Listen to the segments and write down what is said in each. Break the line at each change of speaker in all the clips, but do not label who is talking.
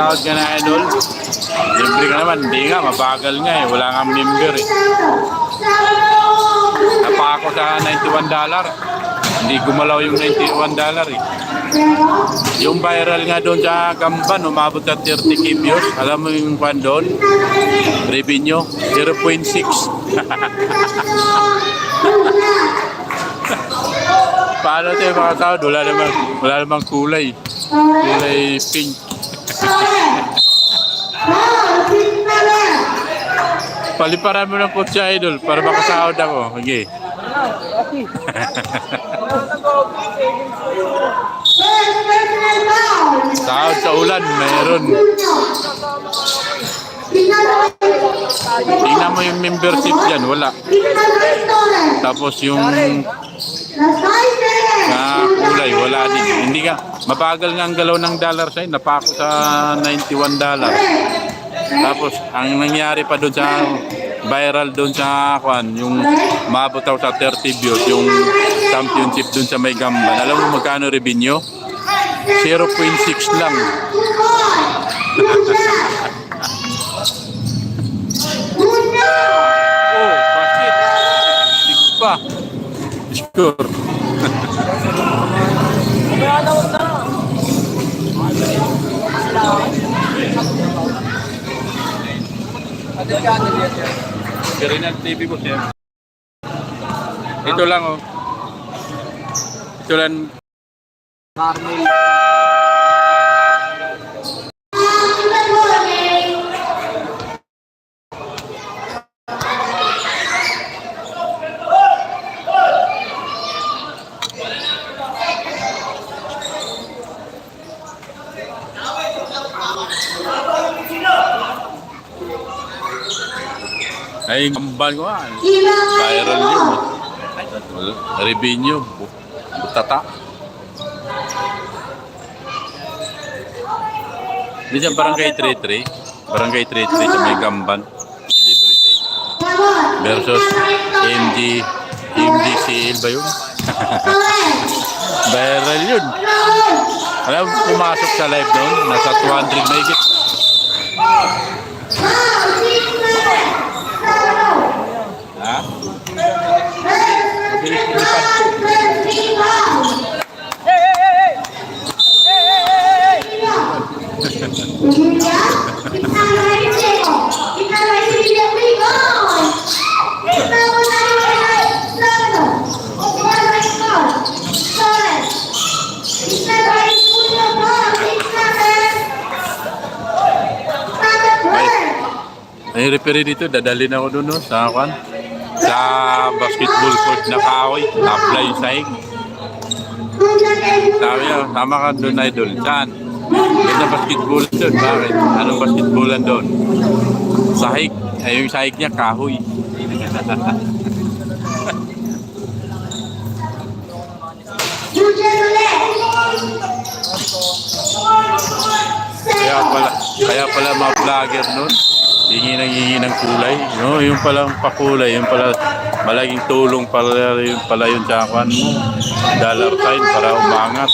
sahod ka na, idol. Libre ka naman. Hindi nga, mabagal nga eh. Wala nga member eh. Napako sa $91. Hindi gumalaw yung $91 eh. Yung viral nga doon sa Gamban, umabot na 30k views. Alam mo yung pan doon? Revenue, 0.6. Paano tayo mga tao? Wala namang kulay. Kulay pink. Paliparan mo ng kotse, idol, para makasahod ako. Okay. Sahod sa ulan, mayroon. Tingnan mo yung membership dyan, wala. Tapos yung kulay, wala din. Hindi ka, mabagal nga ang galaw ng dollar sa'yo, napako sa $91. Tapos, ang nangyari pa doon sa viral doon sa yung maabot ako sa 30 views, yung championship doon sa may Gamban. Alam mo magkano revenue? 0.6 lang. Oh, bakit? Six pa. Sure. Kerinal TV ko siya. Ito lang oh. Ito lang. Carmel. Ay, Gamban ko ah. Viral yun. Revenue. Butata. Minsan Barangay 33. Barangay 33 sa may Gamban. Celebrity. Versus MDCL ba yun? Viral yun. Alam, pumasok sa live doon. Nasa 200 mahigit. Ha? Mabilis lumipad ko. May referee dito, dadalhin ako doon no, sa basketball court na kahoy, apply sahig. Sabi niya, tama ka doon, idol. Saan? Ganda basketball doon. Bakit? Anong basketballan doon? Sahig. Ay, yung sahig niya, kahoy. Kaya pala mga vlogger noon, hingi ng kulay. No, yung palang pakulay, yung pala malaking tulong pala yun sa akin mo. Dollar sign para umangat.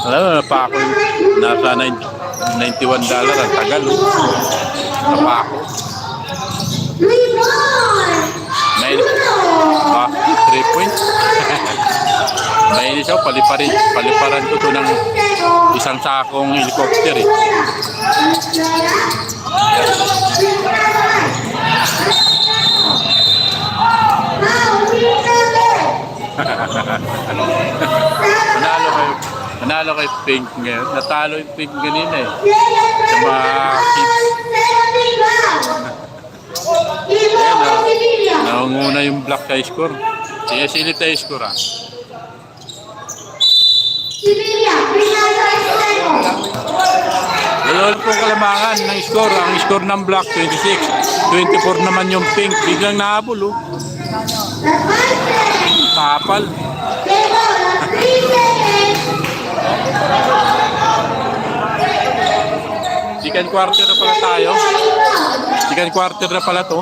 Alam mo, napako yung nasa $91. Ang tagal. Napako. Basket, 3 points. Nainis ako, paliparan ko to ng isang sakong helicopter eh. Nanalo kay Pink ngayon. Natalo yung Pink kanina eh. Sa mga kids. Ayan o. Naunguna yung Black sa score. Sige, silip tayo score ah. Dalawal po kalamangan ng score. Ang score ng Black 26. 24 naman yung Pink. Biglang nahabol oh. Tapal. Second quarter na pala tayo. Second quarter na pala to.